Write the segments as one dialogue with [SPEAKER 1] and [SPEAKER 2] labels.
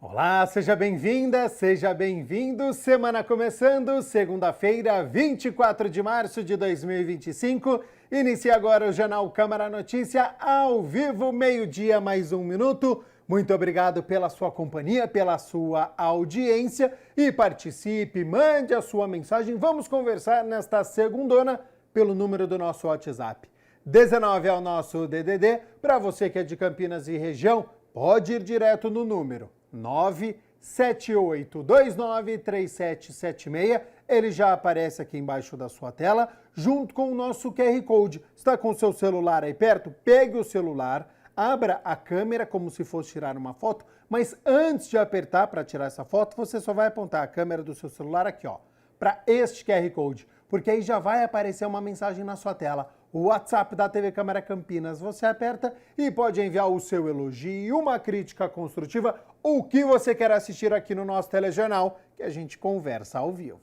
[SPEAKER 1] Olá, seja bem-vinda, seja bem-vindo. Semana começando, segunda-feira, 24 de março de 2025. Inicia agora o Jornal Câmara Notícia, ao vivo, meio-dia, mais um minuto. Muito obrigado pela sua companhia, pela sua audiência e participe, mande a sua mensagem. Vamos conversar nesta segundona pelo número do nosso WhatsApp. 19 é o nosso DDD. Para você que é de Campinas e região, pode ir direto no número 978293776. Ele já aparece aqui embaixo da sua tela, junto com o nosso QR Code. Está com o seu celular aí perto? Pegue o celular, abra a câmera como se fosse tirar uma foto, mas antes de apertar para tirar essa foto, você só vai apontar a câmera do seu celular aqui, ó, para este QR Code, porque aí já vai aparecer uma mensagem na sua tela. O WhatsApp da TV Câmara Campinas, você aperta e pode enviar o seu elogio, uma crítica construtiva, ou o que você quer assistir aqui no nosso telejornal, que a gente conversa ao vivo.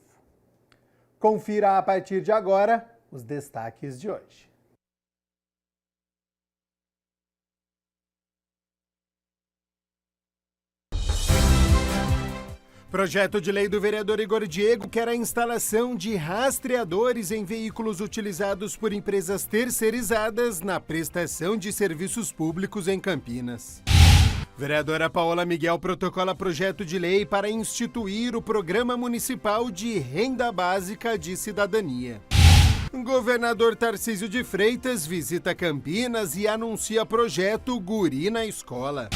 [SPEAKER 1] Confira a partir de agora os destaques de hoje. Projeto de lei do vereador Igor Diego quer a instalação de rastreadores em veículos utilizados por empresas terceirizadas na prestação de serviços públicos em Campinas. Vereadora Paola Miguel protocola projeto de lei para instituir o Programa Municipal de Renda Básica de Cidadania. Governador Tarcísio de Freitas visita Campinas e anuncia projeto Guri na Escola.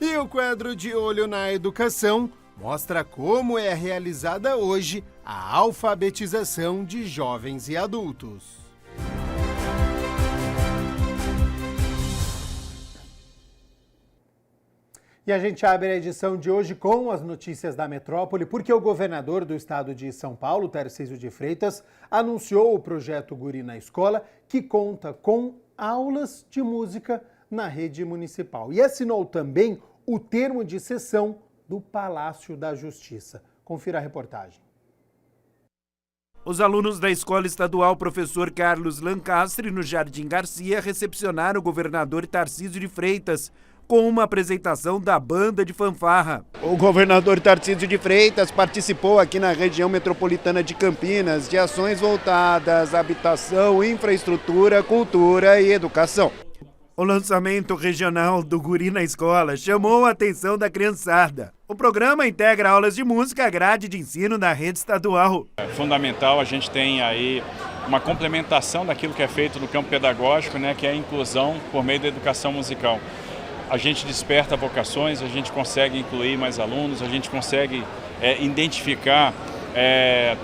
[SPEAKER 1] E o quadro de Olho na Educação mostra como é realizada hoje a alfabetização de jovens e adultos. E a gente abre a edição de hoje com as notícias da metrópole, porque o governador do estado de São Paulo, Tarcísio de Freitas, anunciou o projeto Guri na Escola, que conta com aulas de música na rede municipal. E assinou também o termo de cessão do Palácio da Justiça. Confira a reportagem.
[SPEAKER 2] Os alunos da Escola Estadual Professor Carlos Lancastre, no Jardim Garcia, recepcionaram o governador Tarcísio de Freitas com uma apresentação da banda de fanfarra.
[SPEAKER 3] O governador Tarcísio de Freitas participou aqui na região metropolitana de Campinas de ações voltadas à habitação, infraestrutura, cultura e educação.
[SPEAKER 2] O lançamento regional do Guri na Escola chamou a atenção da criançada. O programa integra aulas de música à grade de ensino da rede estadual.
[SPEAKER 4] É fundamental, a gente tem aí uma complementação daquilo que é feito no campo pedagógico, né, que é a inclusão por meio da educação musical. A gente desperta vocações, a gente consegue incluir mais alunos, a gente consegue identificar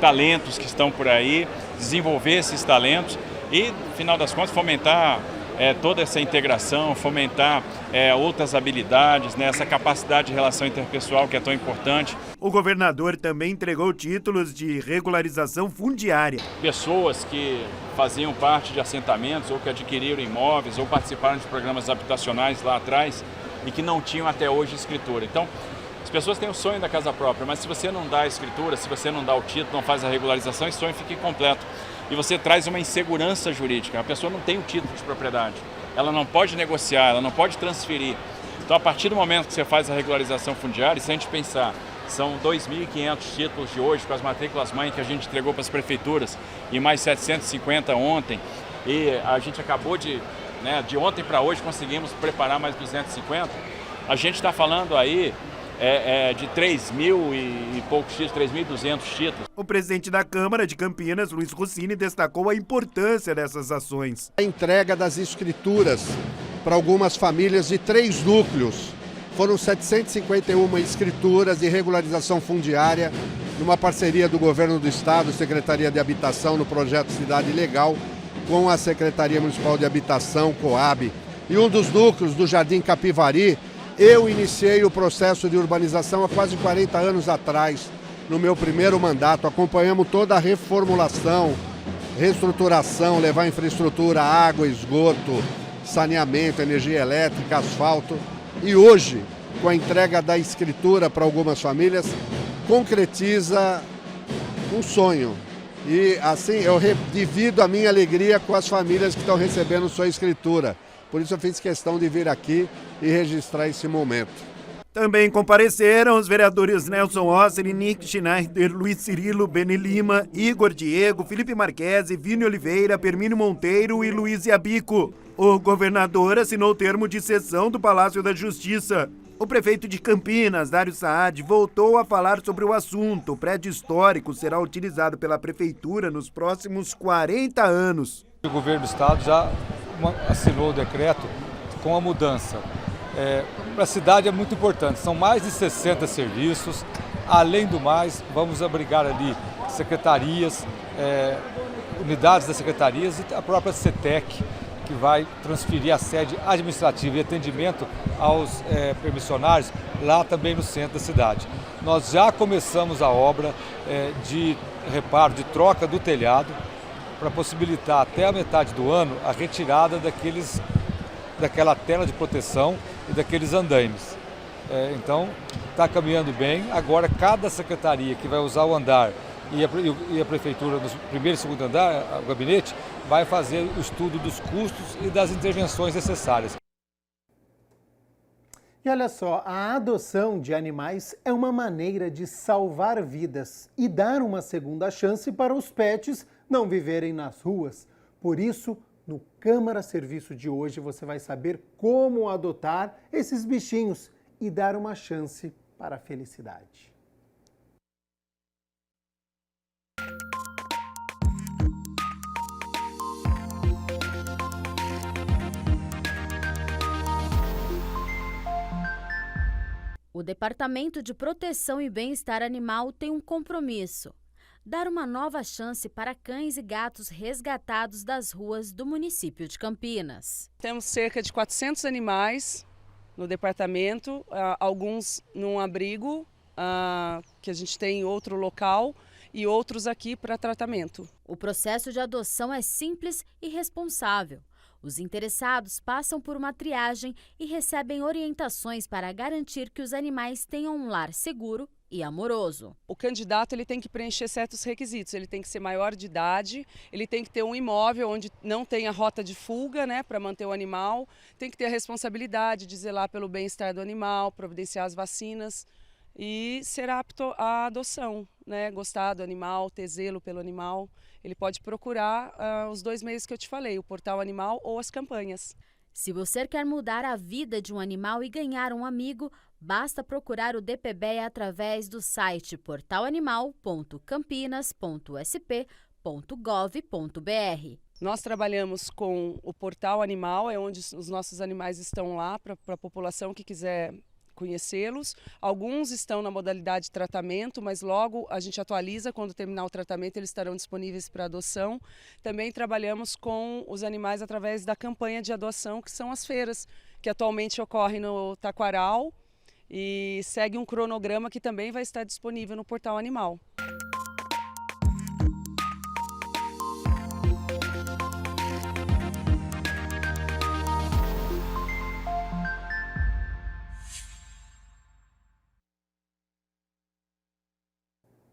[SPEAKER 4] talentos que estão por aí, desenvolver esses talentos e, no final das contas, fomentar toda essa integração, fomentar outras habilidades, né, essa capacidade de relação interpessoal que é tão importante.
[SPEAKER 2] O governador também entregou títulos de regularização fundiária.
[SPEAKER 4] Pessoas que faziam parte de assentamentos ou que adquiriram imóveis ou participaram de programas habitacionais lá atrás e que não tinham até hoje escritura. Então, as pessoas têm o sonho da casa própria, mas se você não dá a escritura, se você não dá o título, não faz a regularização, esse sonho fica incompleto. E você traz uma insegurança jurídica. A pessoa não tem o título de propriedade, ela não pode negociar, ela não pode transferir. Então, a partir do momento que você faz a regularização fundiária, se a gente pensar, são 2.500 títulos de hoje com as matrículas mãe que a gente entregou para as prefeituras e mais 750 ontem. E a gente acabou de ontem para hoje conseguimos preparar mais 250. A gente está falando aí de 3.000 e poucos títulos, 3.200 títulos.
[SPEAKER 2] O presidente da Câmara de Campinas, Luiz Rossini, destacou a importância dessas ações.
[SPEAKER 3] A entrega das escrituras para algumas famílias de 3 núcleos. Foram 751 escrituras de regularização fundiária, numa parceria do Governo do Estado, Secretaria de Habitação, no projeto Cidade Legal, com a Secretaria Municipal de Habitação, Coab. E um dos núcleos do Jardim Capivari, eu iniciei o processo de urbanização há quase 40 anos atrás, no meu primeiro mandato. Acompanhamos toda a reformulação, reestruturação, levar infraestrutura, água, esgoto, saneamento, energia elétrica, asfalto. E hoje, com a entrega da escritura para algumas famílias, concretiza um sonho. E assim, eu divido a minha alegria com as famílias que estão recebendo sua escritura. Por isso eu fiz questão de vir aqui e registrar esse momento.
[SPEAKER 2] Também compareceram os vereadores Nelson Osser, Nick Schneider, Luiz Cirilo, Beni Lima, Igor Diego, Felipe Marquesi, Vini Oliveira, Permínio Monteiro e Luiz Iabico. O governador assinou o termo de cessão do Palácio da Justiça. O prefeito de Campinas, Dário Saad, voltou a falar sobre o assunto. O prédio histórico será utilizado pela prefeitura nos próximos 40 anos.
[SPEAKER 5] O governo do estado já assinou o decreto com a mudança. Para a cidade é muito importante, são mais de 60 serviços. Além do mais, vamos abrigar ali secretarias, unidades das secretarias e a própria CETEC, que vai transferir a sede administrativa e atendimento aos permissionários lá também no centro da cidade. Nós já começamos a obra de reparo, de troca do telhado, para possibilitar até a metade do ano a retirada daquela tela de proteção e daqueles andaimes. Então, está caminhando bem. Agora, cada secretaria que vai usar o andar e a prefeitura no primeiro e segundo andar, o gabinete, vai fazer o estudo dos custos e das intervenções necessárias.
[SPEAKER 1] E olha só, a adoção de animais é uma maneira de salvar vidas e dar uma segunda chance para os pets não viverem nas ruas. Por isso, no Câmara Serviço de hoje, você vai saber como adotar esses bichinhos e dar uma chance para a felicidade.
[SPEAKER 6] O Departamento de Proteção e Bem-Estar Animal tem um compromisso: dar uma nova chance para cães e gatos resgatados das ruas do município de Campinas.
[SPEAKER 7] Temos cerca de 400 animais no departamento, alguns num abrigo, que a gente tem em outro local, e outros aqui para tratamento.
[SPEAKER 6] O processo de adoção é simples e responsável. Os interessados passam por uma triagem e recebem orientações para garantir que os animais tenham um lar seguro e amoroso.
[SPEAKER 7] O candidato ele tem que preencher certos requisitos, ele tem que ser maior de idade, ele tem que ter um imóvel onde não tenha rota de fuga, para manter o animal, tem que ter a responsabilidade de zelar pelo bem-estar do animal, providenciar as vacinas e ser apto à adoção, gostar do animal, ter zelo pelo animal. Ele pode procurar os 2 meios que eu te falei, o Portal Animal ou as campanhas.
[SPEAKER 6] Se você quer mudar a vida de um animal e ganhar um amigo, basta procurar o DPBEA através do site portalanimal.campinas.sp.gov.br.
[SPEAKER 7] Nós trabalhamos com o Portal Animal, é onde os nossos animais estão lá para a população que quiser conhecê-los. Alguns estão na modalidade de tratamento, mas logo a gente atualiza, quando terminar o tratamento eles estarão disponíveis para adoção. Também trabalhamos com os animais através da campanha de adoção, que são as feiras, que atualmente ocorrem no Taquaral e segue um cronograma que também vai estar disponível no Portal Animal.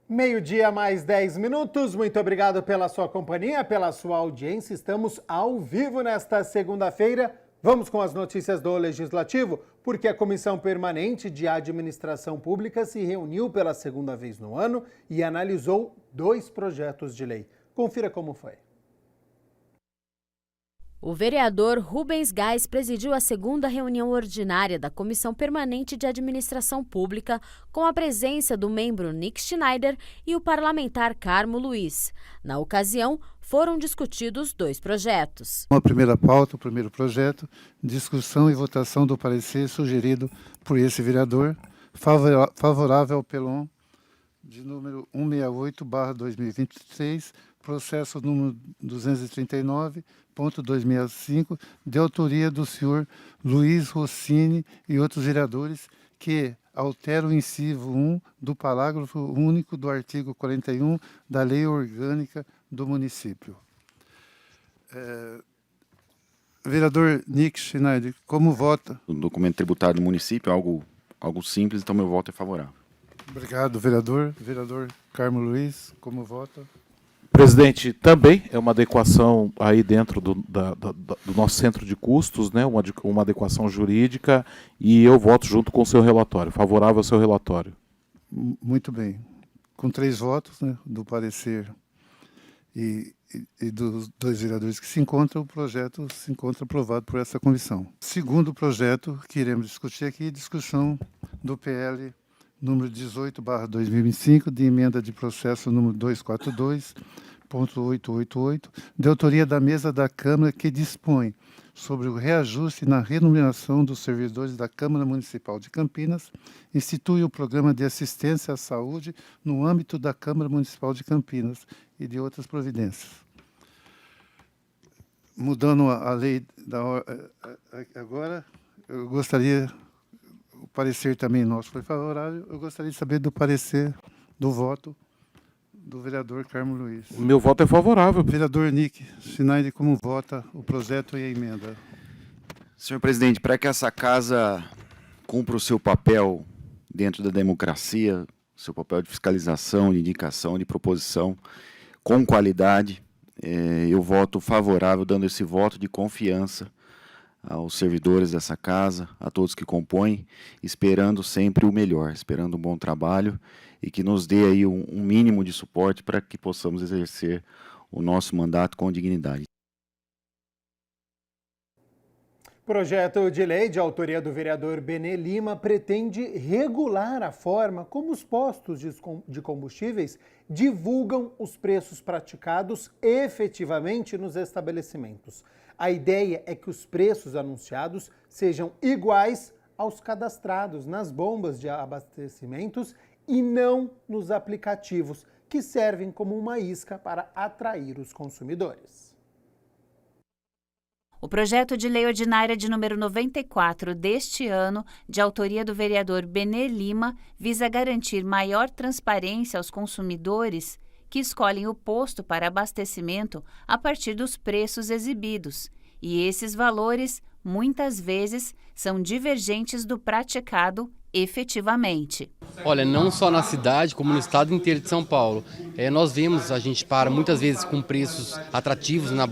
[SPEAKER 1] Meio-dia mais 10 minutos. Muito obrigado pela sua companhia, pela sua audiência. Estamos ao vivo nesta segunda-feira. Vamos com as notícias do Legislativo, porque a Comissão Permanente de Administração Pública se reuniu pela segunda vez no ano e analisou 2 projetos de lei. Confira como foi.
[SPEAKER 6] O vereador Rubens Gás presidiu a segunda reunião ordinária da Comissão Permanente de Administração Pública, com a presença do membro Nick Schneider e o parlamentar Carmo Luiz. Na ocasião, foram discutidos 2 projetos.
[SPEAKER 8] A primeira pauta, o primeiro projeto, discussão e votação do parecer sugerido por esse vereador, favorável ao PELON de número 168/2023, processo número 239.265, de autoria do senhor Luiz Rossini e outros vereadores, que altera o inciso 1 do parágrafo único do artigo 41 da Lei Orgânica do município. Vereador Nick Schneider, como vota?
[SPEAKER 9] O documento tributário do município é algo simples, então meu voto é favorável.
[SPEAKER 8] Obrigado, vereador. Vereador Carmo Luiz, como vota?
[SPEAKER 10] Presidente, também é uma adequação aí dentro do nosso centro de custos, né? Uma adequação jurídica, e eu voto junto com o seu relatório, favorável ao seu relatório.
[SPEAKER 8] Muito bem. Com 3 votos, né, do parecer e dos 2 vereadores que se encontram, o projeto se encontra aprovado por essa comissão. Segundo projeto que iremos discutir aqui, discussão do PL número 18/2025, de emenda de processo número 242.888, de autoria da mesa da Câmara, que dispõe sobre o reajuste na remuneração dos servidores da Câmara Municipal de Campinas, institui o programa de assistência à saúde no âmbito da Câmara Municipal de Campinas e de outras providências. Mudando a lei agora, eu gostaria, o parecer também nosso foi favorável, eu gostaria de saber do parecer, do voto do vereador Carmo Luiz.
[SPEAKER 10] O meu voto é favorável.
[SPEAKER 8] Vereador Nick Schneider, como vota o projeto e a emenda?
[SPEAKER 9] Senhor presidente, para que essa casa cumpra o seu papel dentro da democracia, seu papel de fiscalização, de indicação, de proposição, com qualidade, eu voto favorável, dando esse voto de confiança aos servidores dessa casa, a todos que compõem, esperando sempre o melhor, esperando um bom trabalho e que nos dê aí um mínimo de suporte para que possamos exercer o nosso mandato com dignidade.
[SPEAKER 1] Projeto de lei de autoria do vereador Benê Lima pretende regular a forma como os postos de combustíveis divulgam os preços praticados efetivamente nos estabelecimentos. A ideia é que os preços anunciados sejam iguais aos cadastrados nas bombas de abastecimentos e não nos aplicativos, que servem como uma isca para atrair os consumidores.
[SPEAKER 11] O projeto de lei ordinária de número 94 deste ano, de autoria do vereador Benê Lima, visa garantir maior transparência aos consumidores que escolhem o posto para abastecimento a partir dos preços exibidos. E esses valores, muitas vezes, são divergentes do praticado efetivamente.
[SPEAKER 12] Olha, não só na cidade, como no estado inteiro de São Paulo. Nós vemos, a gente para muitas vezes com preços atrativos na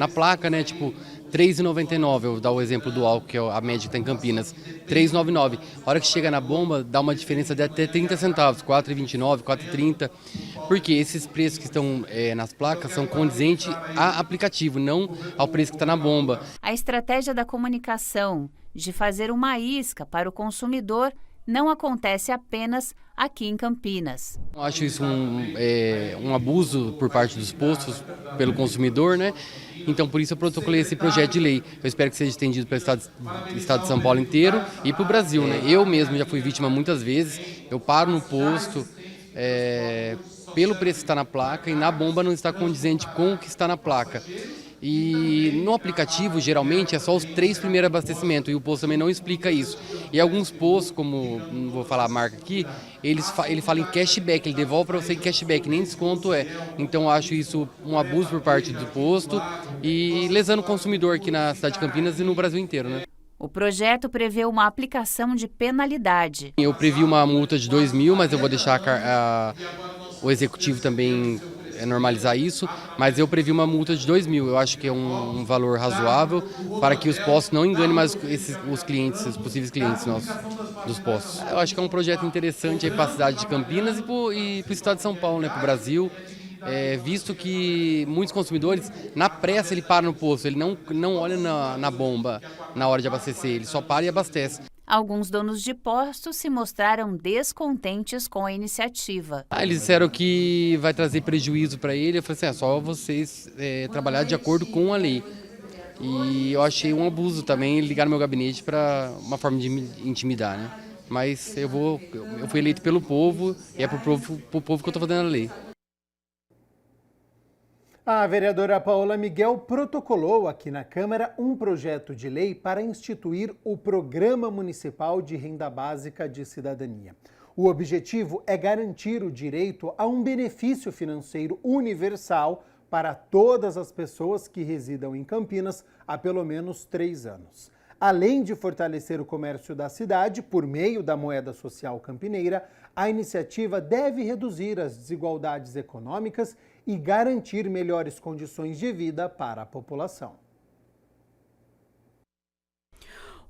[SPEAKER 12] placa, né? Tipo, R$3,99, eu vou dar o exemplo do álcool, que é a média que está em Campinas, R$3,99. A hora que chega na bomba, dá uma diferença de até 30 centavos, R$4,29, R$4,30, porque esses preços que estão nas placas são condizentes a aplicativo, não ao preço que está na bomba.
[SPEAKER 11] A estratégia da comunicação de fazer uma isca para o consumidor não acontece apenas aqui em Campinas.
[SPEAKER 12] Eu acho isso um abuso por parte dos postos pelo consumidor, né? Então, por isso eu protocolei esse projeto de lei. Eu espero que seja estendido para o estado de São Paulo inteiro e para o Brasil, né? Eu mesmo já fui vítima muitas vezes. Eu paro no posto pelo preço que está na placa e na bomba não está condizente com o que está na placa. E no aplicativo, geralmente, é só os 3 primeiros abastecimentos, e o posto também não explica isso. E alguns postos, como, não vou falar a marca aqui, ele fala em cashback, ele devolve para você em cashback, nem desconto é. Então eu acho isso um abuso por parte do posto e lesando o consumidor aqui na cidade de Campinas e no Brasil inteiro, né?
[SPEAKER 11] O projeto prevê uma aplicação de penalidade.
[SPEAKER 12] Eu previ uma multa de R$2.000, mas eu vou deixar o executivo também normalizar isso, mas eu previ uma multa de R$2.000. Eu acho que é um valor razoável para que os postos não enganem mais os clientes, os possíveis clientes nossos dos postos. Eu acho que é um projeto interessante para a cidade de Campinas e para o estado de São Paulo, né, para o Brasil. Visto que muitos consumidores, na pressa, ele para no posto, ele não olha na bomba na hora de abastecer, ele só para e abastece.
[SPEAKER 11] Alguns donos de postos se mostraram descontentes com a iniciativa.
[SPEAKER 12] Eles disseram que vai trazer prejuízo para ele. Eu falei assim, só vocês trabalhar de acordo com a lei. E eu achei um abuso também ligar no meu gabinete para uma forma de me intimidar, né? Mas eu fui eleito pelo povo e é pro povo que eu estou fazendo a lei.
[SPEAKER 1] A vereadora Paola Miguel protocolou aqui na Câmara um projeto de lei para instituir o Programa Municipal de Renda Básica de Cidadania. O objetivo é garantir o direito a um benefício financeiro universal para todas as pessoas que residam em Campinas há pelo menos 3 anos. Além de fortalecer o comércio da cidade por meio da moeda social campineira, a iniciativa deve reduzir as desigualdades econômicas e garantir melhores condições de vida para a população.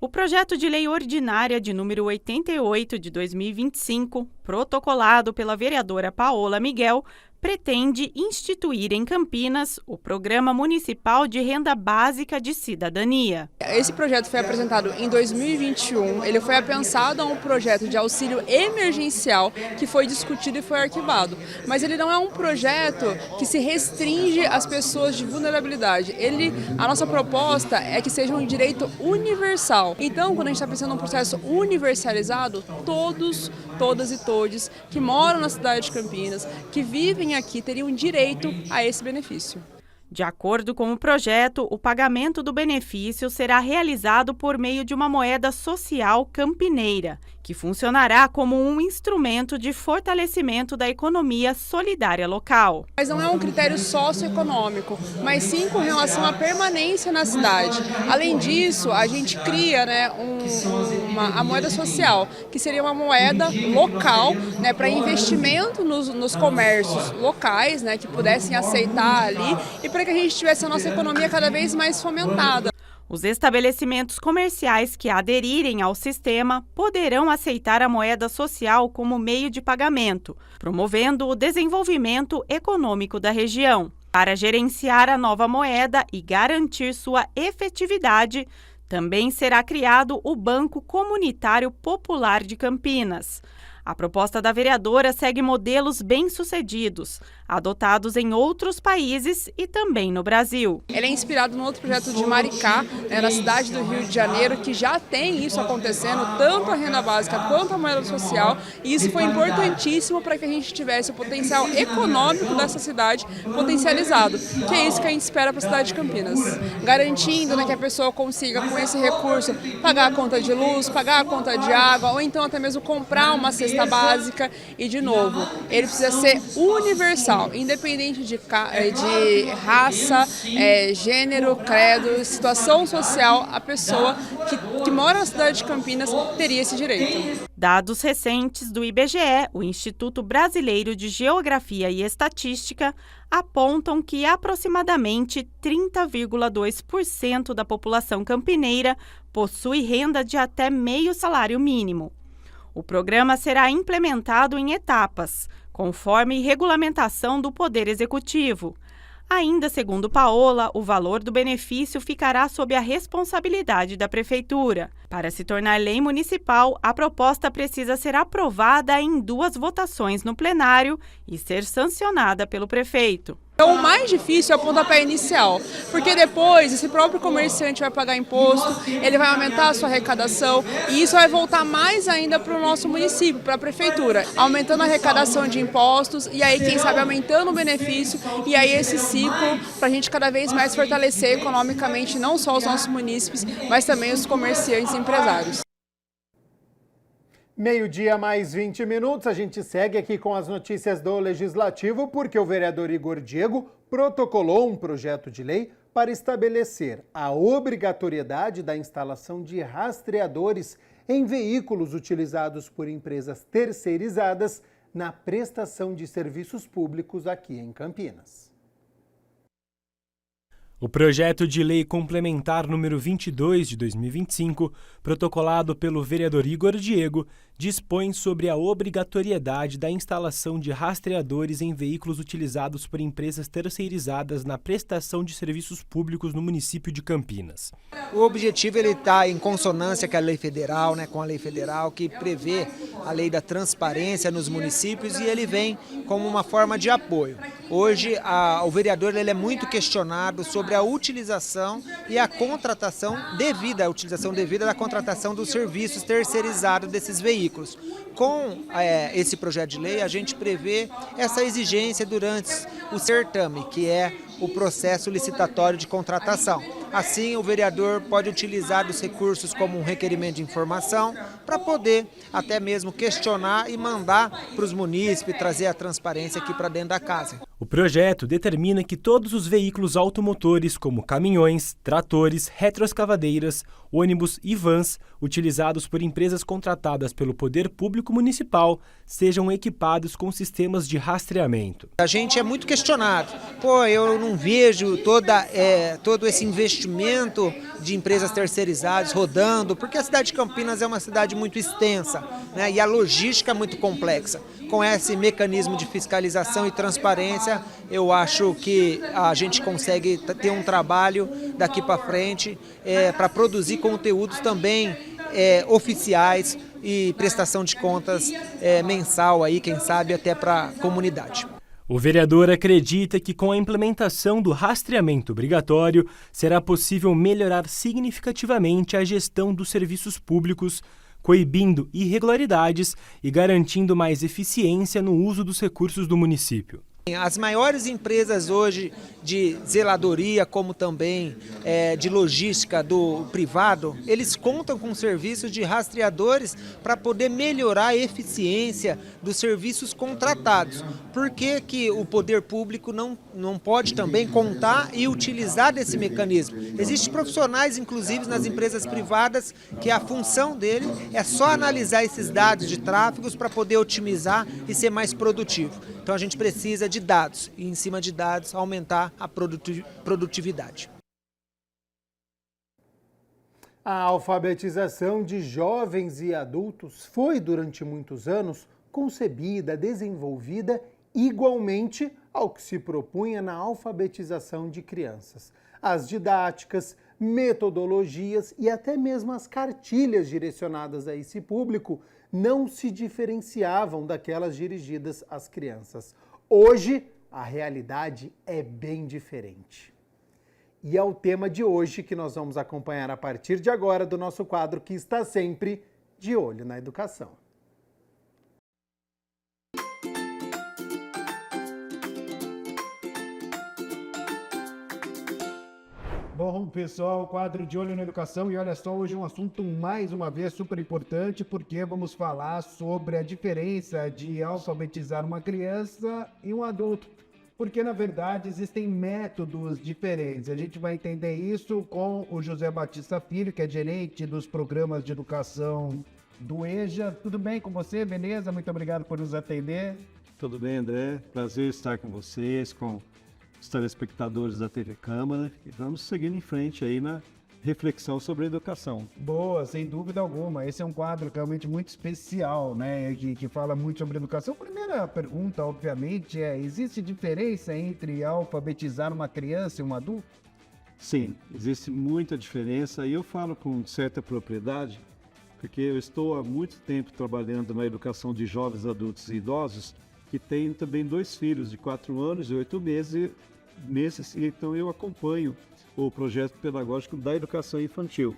[SPEAKER 13] O projeto de lei ordinária de número 88 de 2025, protocolado pela vereadora Paola Miguel, pretende instituir em Campinas o Programa Municipal de Renda Básica de Cidadania.
[SPEAKER 7] Esse projeto foi apresentado em 2021, ele foi apensado a um projeto de auxílio emergencial que foi discutido e foi arquivado. Mas ele não é um projeto que se restringe às pessoas de vulnerabilidade. A nossa proposta é que seja um direito universal. Então, quando a gente está pensando num processo universalizado, todos, todas e todes que moram na cidade de Campinas, que vivem aqui, teriam direito a esse benefício.
[SPEAKER 13] De acordo com o projeto, o pagamento do benefício será realizado por meio de uma moeda social campineira, que funcionará como um instrumento de fortalecimento da economia solidária local.
[SPEAKER 7] Mas não é um critério socioeconômico, mas sim com relação à permanência na cidade. Além disso, a gente cria a moeda social, que seria uma moeda local, para investimento nos comércios locais, que pudessem aceitar ali e para que a gente tivesse a nossa economia cada vez mais fomentada.
[SPEAKER 13] Os estabelecimentos comerciais que aderirem ao sistema poderão aceitar a moeda social como meio de pagamento, promovendo o desenvolvimento econômico da região. Para gerenciar a nova moeda e garantir sua efetividade, também será criado o Banco Comunitário Popular de Campinas. A proposta da vereadora segue modelos bem-sucedidos, adotados em outros países e também no Brasil.
[SPEAKER 7] Ele é inspirado no outro projeto de Maricá, na cidade do Rio de Janeiro, que já tem isso acontecendo, tanto a renda básica quanto a moeda social, e isso foi importantíssimo para que a gente tivesse o potencial econômico dessa cidade potencializado, que é isso que a gente espera para a cidade de Campinas, garantindo que a pessoa consiga, com esse recurso, pagar a conta de luz, pagar a conta de água, ou então até mesmo comprar uma cesta básica. E, de novo, ele precisa ser universal, independente de raça, gênero, credo, situação social, a pessoa que mora na cidade de Campinas teria esse direito.
[SPEAKER 13] Dados recentes do IBGE, o Instituto Brasileiro de Geografia e Estatística, apontam que aproximadamente 30,2% da população campineira possui renda de até meio salário mínimo. O programa será implementado em etapas, conforme regulamentação do Poder Executivo. Ainda segundo Paola, o valor do benefício ficará sob a responsabilidade da Prefeitura. Para se tornar lei municipal, a proposta precisa ser aprovada em 2 votações no plenário e ser sancionada pelo prefeito.
[SPEAKER 7] Então, o mais difícil é o pontapé inicial, porque depois esse próprio comerciante vai pagar imposto, ele vai aumentar a sua arrecadação e isso vai voltar mais ainda para o nosso município, para a prefeitura, aumentando a arrecadação de impostos e aí, quem sabe, aumentando o benefício e aí esse ciclo para a gente cada vez mais fortalecer economicamente não só os nossos munícipes, mas também os comerciantes e empresários.
[SPEAKER 1] Meio-dia mais 20 minutos, a gente segue aqui com as notícias do Legislativo, porque o vereador Igor Diego protocolou um projeto de lei para estabelecer a obrigatoriedade da instalação de rastreadores em veículos utilizados por empresas terceirizadas na prestação de serviços públicos aqui em Campinas.
[SPEAKER 14] O projeto de lei complementar número 22 de 2025, protocolado pelo vereador Igor Diego, dispõe sobre a obrigatoriedade da instalação de rastreadores em veículos utilizados por empresas terceirizadas na prestação de serviços públicos no município de Campinas.
[SPEAKER 15] O objetivo está em consonância com a lei federal, com a lei federal que prevê a lei da transparência nos municípios e ele vem como uma forma de apoio. Hoje, o vereador ele é muito questionado sobre a utilização e a contratação devida, da contratação dos serviços terceirizados desses veículos. Com esse projeto de lei, a gente prevê essa exigência durante o certame, que é o processo licitatório de contratação. Assim, o vereador pode utilizar dos recursos como um requerimento de informação para poder até mesmo questionar e mandar para os munícipes trazer a transparência aqui para dentro da casa.
[SPEAKER 14] O projeto determina que todos os veículos automotores, como caminhões, tratores, retroescavadeiras, ônibus e vans, utilizados por empresas contratadas pelo Poder Público Municipal, sejam equipados com sistemas de rastreamento.
[SPEAKER 15] A gente é muito questionado. Eu não vejo todo esse investimento de empresas terceirizadas rodando, porque a cidade de Campinas é uma cidade muito extensa, né? E a logística é muito complexa. Com esse mecanismo de fiscalização e transparência, eu acho que a gente consegue ter um trabalho daqui para frente para produzir conteúdos também oficiais e prestação de contas mensal, aí, quem sabe até para a comunidade.
[SPEAKER 14] O vereador acredita que com a implementação do rastreamento obrigatório será possível melhorar significativamente a gestão dos serviços públicos, coibindo irregularidades e garantindo mais eficiência no uso dos recursos do município.
[SPEAKER 15] As maiores empresas hoje de zeladoria, como também de logística do privado, eles contam com serviços de rastreadores para poder melhorar a eficiência dos serviços contratados. Por que o poder público não pode também contar e utilizar desse mecanismo? Existem profissionais, inclusive nas empresas privadas, que a função dele é só analisar esses dados de tráfegos para poder otimizar e ser mais produtivo. Então a gente precisa de dados e, em cima de dados, aumentar a produtividade.
[SPEAKER 1] A alfabetização de jovens e adultos foi, durante muitos anos, concebida, desenvolvida igualmente ao que se propunha na alfabetização de crianças. As didáticas, metodologias e até mesmo as cartilhas direcionadas a esse público não se diferenciavam daquelas dirigidas às crianças. Hoje, a realidade é bem diferente. E é o tema de hoje que nós vamos acompanhar a partir de agora do nosso quadro que está sempre de olho na educação.
[SPEAKER 16] Bom, pessoal, quadro de olho na educação, e olha só, hoje um assunto mais uma vez super importante, porque vamos falar sobre a diferença de alfabetizar uma criança e um adulto, porque na verdade existem métodos diferentes. A gente vai entender isso com o José Batista Filho, que é gerente dos programas de educação do EJA. Tudo bem com você? Beleza? Muito obrigado por nos atender.
[SPEAKER 17] Tudo bem, André? Prazer estar com vocês, com os telespectadores da TV Câmara, e vamos seguindo em frente aí na reflexão sobre a educação.
[SPEAKER 16] Boa, sem dúvida alguma. Esse é um quadro realmente muito especial, né, que fala muito sobre educação. Primeira pergunta, obviamente, existe diferença entre alfabetizar uma criança e um adulto?
[SPEAKER 17] Sim, existe muita diferença, e eu falo com certa propriedade, porque eu estou há muito tempo trabalhando na educação de jovens, adultos e idosos, que tem também 2 filhos de 4 anos e 8 meses, então eu acompanho o projeto pedagógico da educação infantil.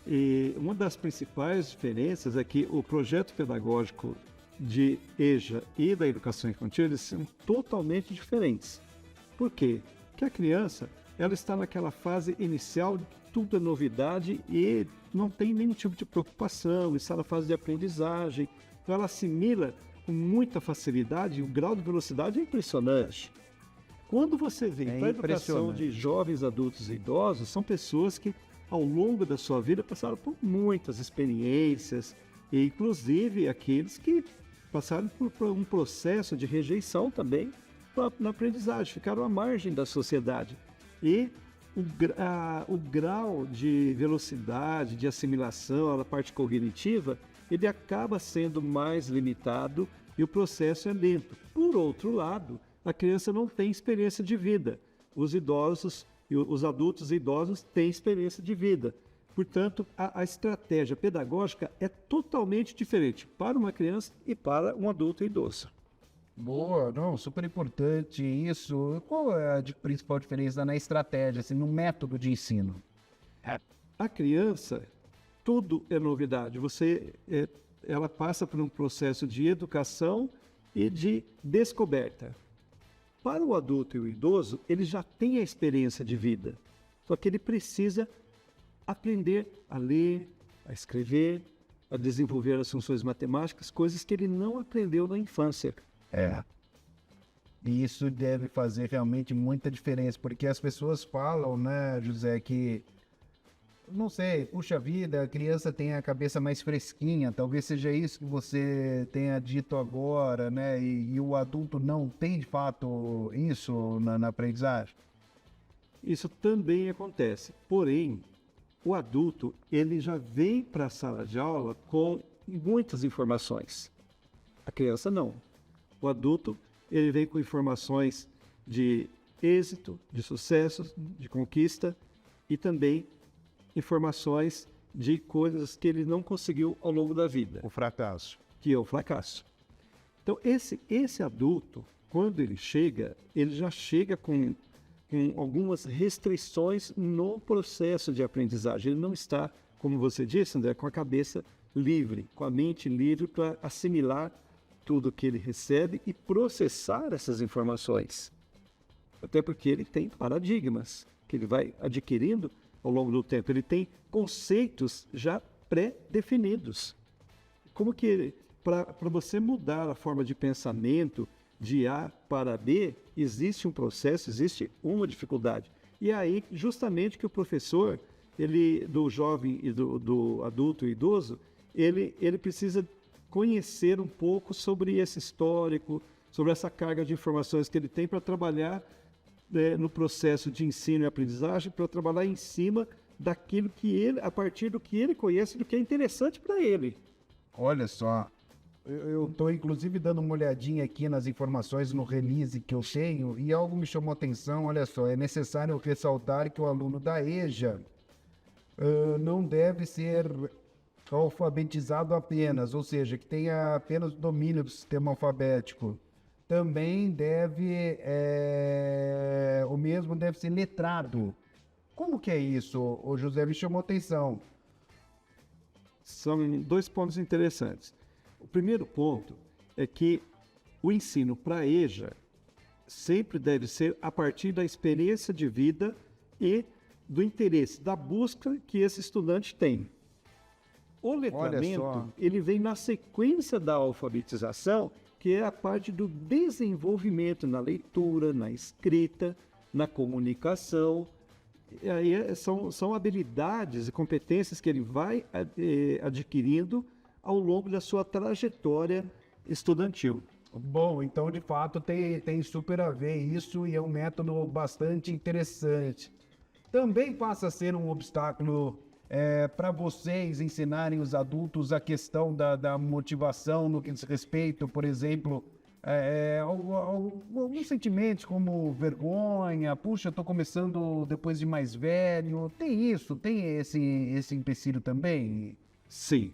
[SPEAKER 17] E uma das principais diferenças é que o projeto pedagógico de EJA e da educação infantil, eles são totalmente diferentes. Por quê? Porque a criança, ela está naquela fase inicial, tudo é novidade e não tem nenhum tipo de preocupação, está na fase de aprendizagem, então ela assimila com muita facilidade, o grau de velocidade é impressionante. Quando você vem para a educação de jovens, adultos e idosos, são pessoas que ao longo da sua vida passaram por muitas experiências, e inclusive aqueles que passaram por um processo de rejeição também na aprendizagem, ficaram à margem da sociedade. E o grau de velocidade, de assimilação, a parte cognitiva, ele acaba sendo mais limitado e o processo é lento. Por outro lado, a criança não tem experiência de vida. Os idosos, os adultos e idosos têm experiência de vida. Portanto, a estratégia pedagógica é totalmente diferente para uma criança e para um adulto e idoso.
[SPEAKER 16] Boa, não, super importante isso. Qual é a principal diferença na estratégia, assim, no método de ensino?
[SPEAKER 17] A criança, tudo é novidade. Ela passa por um processo de educação e de descoberta. Para o adulto e o idoso, ele já tem a experiência de vida, só que ele precisa aprender a ler, a escrever, a desenvolver as funções matemáticas, coisas que ele não aprendeu na infância.
[SPEAKER 16] E isso deve fazer realmente muita diferença, porque as pessoas falam, né, José, que, não sei, puxa vida, a criança tem a cabeça mais fresquinha, talvez seja isso que você tenha dito agora, né, e o adulto não tem, de fato, isso na aprendizagem?
[SPEAKER 17] Isso também acontece, porém, o adulto, ele já vem para a sala de aula com muitas informações. A criança não. O adulto, ele vem com informações de êxito, de sucesso, de conquista e também informações de coisas que ele não conseguiu ao longo da vida.
[SPEAKER 16] O fracasso.
[SPEAKER 17] Que é o fracasso. Então, esse adulto, quando ele já chega com algumas restrições no processo de aprendizagem. Ele não está, como você disse, André, com a cabeça livre, com a mente livre para assimilar tudo que ele recebe e processar essas informações. Até porque ele tem paradigmas que ele vai adquirindo ao longo do tempo. Ele tem conceitos já pré-definidos. Como que, para você mudar a forma de pensamento de A para B, existe um processo, existe uma dificuldade. E é aí, justamente, que o professor, do jovem e do adulto e idoso, ele precisa conhecer um pouco sobre esse histórico, sobre essa carga de informações que ele tem para trabalhar no processo de ensino e aprendizagem, para trabalhar em cima daquilo que a partir do que ele conhece, do que é interessante para ele.
[SPEAKER 16] Olha só, eu estou inclusive dando uma olhadinha aqui nas informações no release que eu tenho e algo me chamou a atenção. Olha só, é necessário ressaltar que o aluno da EJA não deve ser alfabetizado apenas, ou seja, que tenha apenas domínio do sistema alfabético. Também o mesmo deve ser letrado. Como que é isso? O José me chamou a atenção.
[SPEAKER 17] São dois pontos interessantes. O primeiro ponto é que o ensino para a EJA sempre deve ser a partir da experiência de vida e do interesse, da busca que esse estudante tem. O letramento, ele vem na sequência da alfabetização, que é a parte do desenvolvimento na leitura, na escrita, na comunicação. E aí são habilidades e competências que ele vai adquirindo ao longo da sua trajetória estudantil.
[SPEAKER 16] Bom, então de fato tem super a ver isso e é um método bastante interessante. Também passa a ser um obstáculo para vocês ensinarem os adultos a questão da motivação no que diz respeito, por exemplo, alguns sentimentos como vergonha, puxa, estou começando depois de mais velho. Tem isso? Tem esse empecilho também?
[SPEAKER 17] Sim.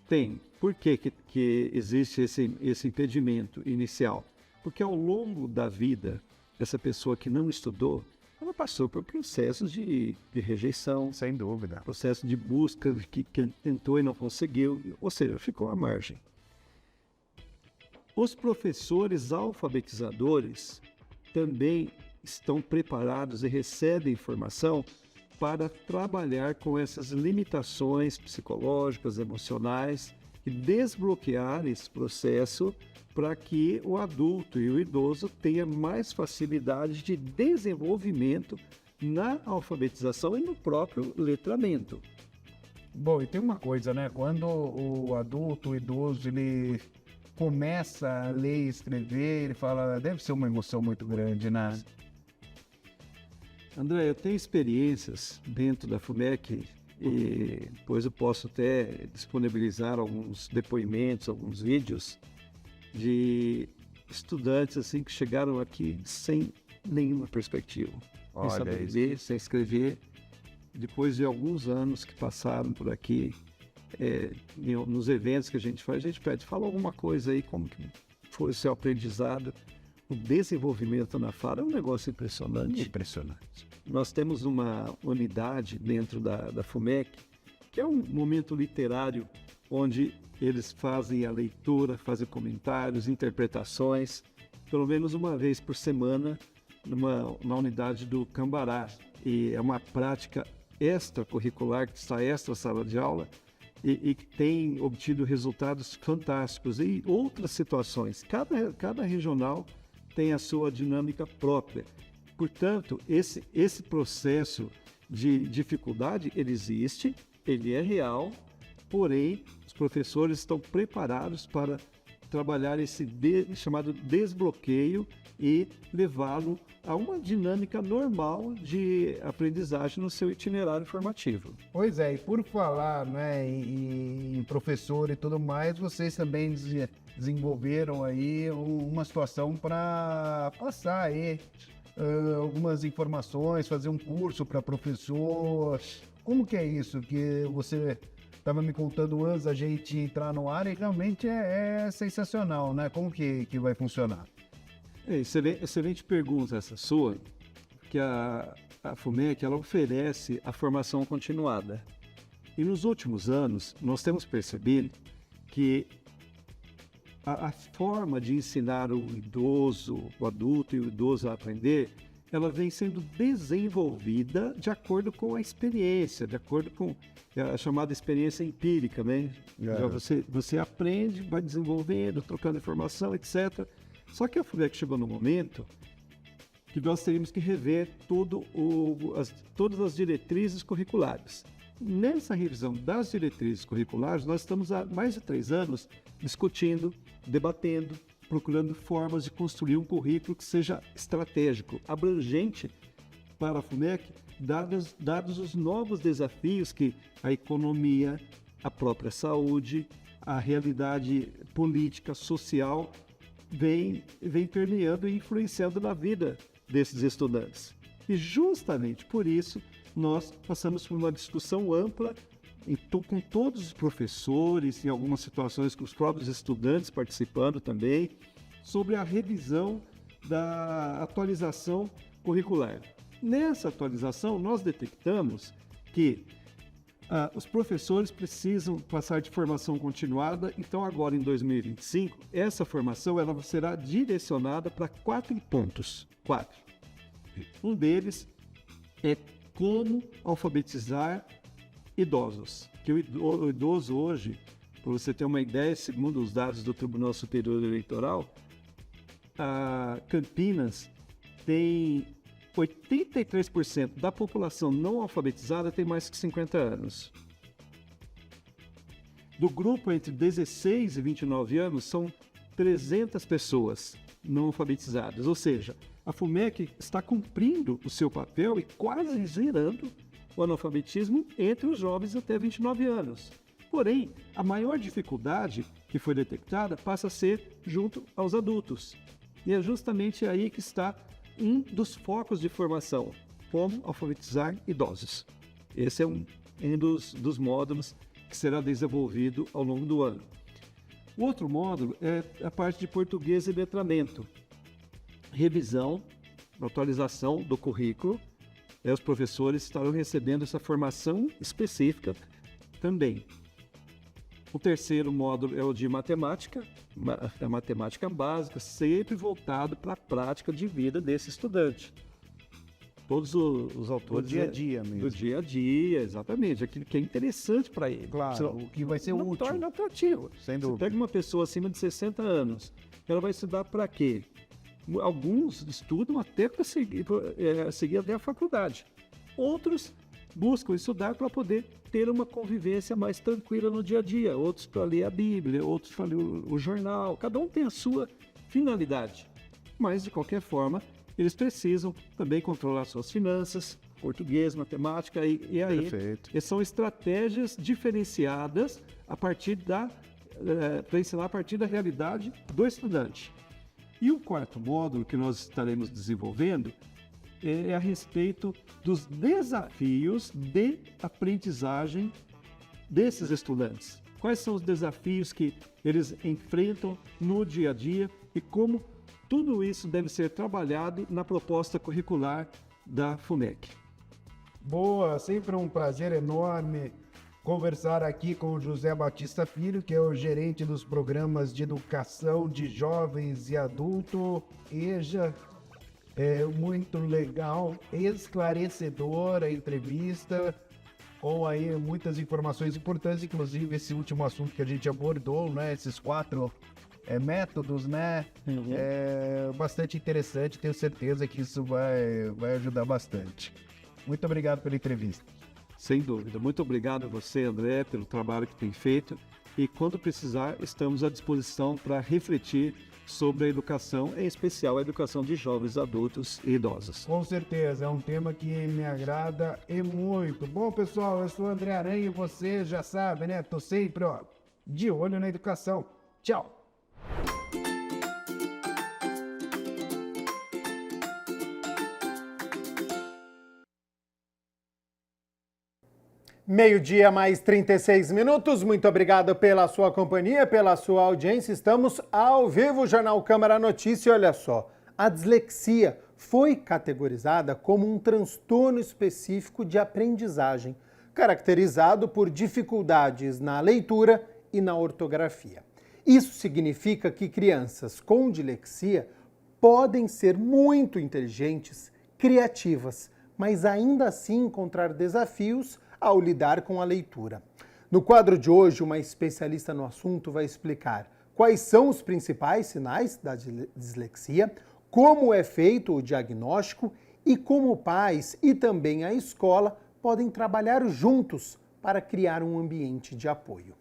[SPEAKER 17] Tem. Por que existe esse impedimento inicial? Porque ao longo da vida, essa pessoa que não estudou, ela passou por processos de rejeição.
[SPEAKER 16] Sem dúvida.
[SPEAKER 17] Processo de busca, que tentou e não conseguiu, ou seja, ficou à margem. Os professores alfabetizadores também estão preparados e recebem informação para trabalhar com essas limitações psicológicas, emocionais e desbloquear esse processo para que o adulto e o idoso tenham mais facilidade de desenvolvimento na alfabetização e no próprio letramento.
[SPEAKER 16] Bom, e tem uma coisa, né? Quando o adulto, o idoso, ele começa a ler e escrever, ele fala, deve ser uma emoção muito grande, né?
[SPEAKER 17] André, eu tenho experiências dentro da FUMEC e depois eu posso até disponibilizar alguns depoimentos, alguns vídeos de estudantes assim que chegaram aqui sem nenhuma perspectiva. Sem saber ler, sem escrever. Depois de alguns anos que passaram por aqui, nos eventos que a gente faz, a gente pede, fala alguma coisa aí, como que foi o seu aprendizado. O desenvolvimento na fala é um negócio impressionante.
[SPEAKER 16] Impressionante.
[SPEAKER 17] Nós temos uma unidade dentro da FUMEC, que é um momento literário, onde eles fazem a leitura, fazem comentários, interpretações, pelo menos uma vez por semana, na unidade do Cambará. E é uma prática extracurricular, que está extra sala de aula, e que tem obtido resultados fantásticos. E outras situações. Cada regional tem a sua dinâmica própria. Portanto, esse processo de dificuldade, ele existe, ele é real, porém, os professores estão preparados para trabalhar esse chamado desbloqueio e levá-lo a uma dinâmica normal de aprendizagem no seu itinerário formativo.
[SPEAKER 16] Pois é, e por falar, né, em professor e tudo mais, vocês também desenvolveram aí uma situação para passar aí algumas informações, fazer um curso para professor. Como que é isso que você estava me contando antes da gente entrar no ar e realmente é sensacional, né? Como que vai funcionar?
[SPEAKER 17] Excelente pergunta essa sua, que a FUMEC ela oferece a formação continuada. E nos últimos anos, nós temos percebido que a forma de ensinar o idoso, o adulto e o idoso a aprender, ela vem sendo desenvolvida de acordo com a experiência, de acordo com a chamada experiência empírica, né? Você aprende, vai desenvolvendo, trocando informação, etc. Só que a FUMEC chegou no momento que nós teríamos que rever todas as diretrizes curriculares. Nessa revisão das diretrizes curriculares, nós estamos há mais de 3 anos discutindo, debatendo, procurando formas de construir um currículo que seja estratégico, abrangente para a FUMEC, dados os novos desafios que a economia, a própria saúde, a realidade política, social vem permeando e influenciando na vida desses estudantes. E justamente por isso nós passamos por uma discussão ampla com todos os professores, em algumas situações com os próprios estudantes participando também, sobre a revisão da atualização curricular. Nessa atualização, nós detectamos que os professores precisam passar de formação continuada, então agora em 2025, essa formação ela será direcionada para 4 pontos. 4. Um deles é como alfabetizar idosos. Que o idoso hoje, para você ter uma ideia, segundo os dados do Tribunal Superior Eleitoral, a Campinas tem 83% da população não alfabetizada tem mais que 50 anos. Do grupo entre 16 e 29 anos, são 300 pessoas não alfabetizadas. Ou seja, a FUMEC está cumprindo o seu papel e quase zerando o analfabetismo entre os jovens até 29 anos. Porém, a maior dificuldade que foi detectada passa a ser junto aos adultos. E é justamente aí que está um dos focos de formação, como alfabetizar idosos. Esse é um dos módulos que será desenvolvido ao longo do ano. O outro módulo é a parte de português e letramento. Revisão, atualização do currículo. Os professores estarão recebendo essa formação específica também. O terceiro módulo é o de matemática, a matemática básica, sempre voltado para a prática de vida desse estudante. Todos os autores...
[SPEAKER 16] Do dia a dia mesmo.
[SPEAKER 17] Do dia a dia, exatamente. Aquilo que é interessante para ele.
[SPEAKER 16] Claro, o que vai ser útil.
[SPEAKER 17] Torna atrativo.
[SPEAKER 16] Sem dúvida.
[SPEAKER 17] Você pega uma pessoa acima de 60 anos, ela vai estudar para quê? Alguns estudam até para seguir até a faculdade. Outros buscam estudar para poder ter uma convivência mais tranquila no dia a dia. Outros para ler a Bíblia, outros para ler o jornal. Cada um tem a sua finalidade. Mas, de qualquer forma, eles precisam também controlar suas finanças, português, matemática, e aí são estratégias diferenciadas a partir para ensinar a partir da realidade do estudante. E o quarto módulo que nós estaremos desenvolvendo é a respeito dos desafios de aprendizagem desses estudantes. Quais são os desafios que eles enfrentam no dia a dia e como tudo isso deve ser trabalhado na proposta curricular da FUMEC.
[SPEAKER 16] Boa, sempre um prazer enorme conversar aqui com o José Batista Filho, que é o gerente dos programas de educação de jovens e adulto, EJA. É muito legal, esclarecedora a entrevista, com aí muitas informações importantes, inclusive esse último assunto que a gente abordou, né? Esses 4 métodos, né? É bastante interessante, tenho certeza que isso vai ajudar bastante. Muito obrigado pela entrevista.
[SPEAKER 17] Sem dúvida. Muito obrigado a você, André, pelo trabalho que tem feito. E quando precisar, estamos à disposição para refletir sobre a educação, em especial a educação de jovens, adultos e idosos.
[SPEAKER 16] Com certeza, é um tema que me agrada e muito. Bom, pessoal, eu sou o André Aranha e você já sabe, né? Tô sempre, de olho na educação. Tchau! Meio-dia mais 36 minutos. Muito obrigado pela sua companhia, pela sua audiência. Estamos ao vivo, Jornal Câmara Notícia. Olha só, a dislexia foi categorizada como um transtorno específico de aprendizagem, caracterizado por dificuldades na leitura e na ortografia. Isso significa que crianças com dislexia podem ser muito inteligentes, criativas, mas ainda assim encontrar desafios ao lidar com a leitura. No quadro de hoje, uma especialista no assunto vai explicar quais são os principais sinais da dislexia, como é feito o diagnóstico e como pais e também a escola podem trabalhar juntos para criar um ambiente de apoio.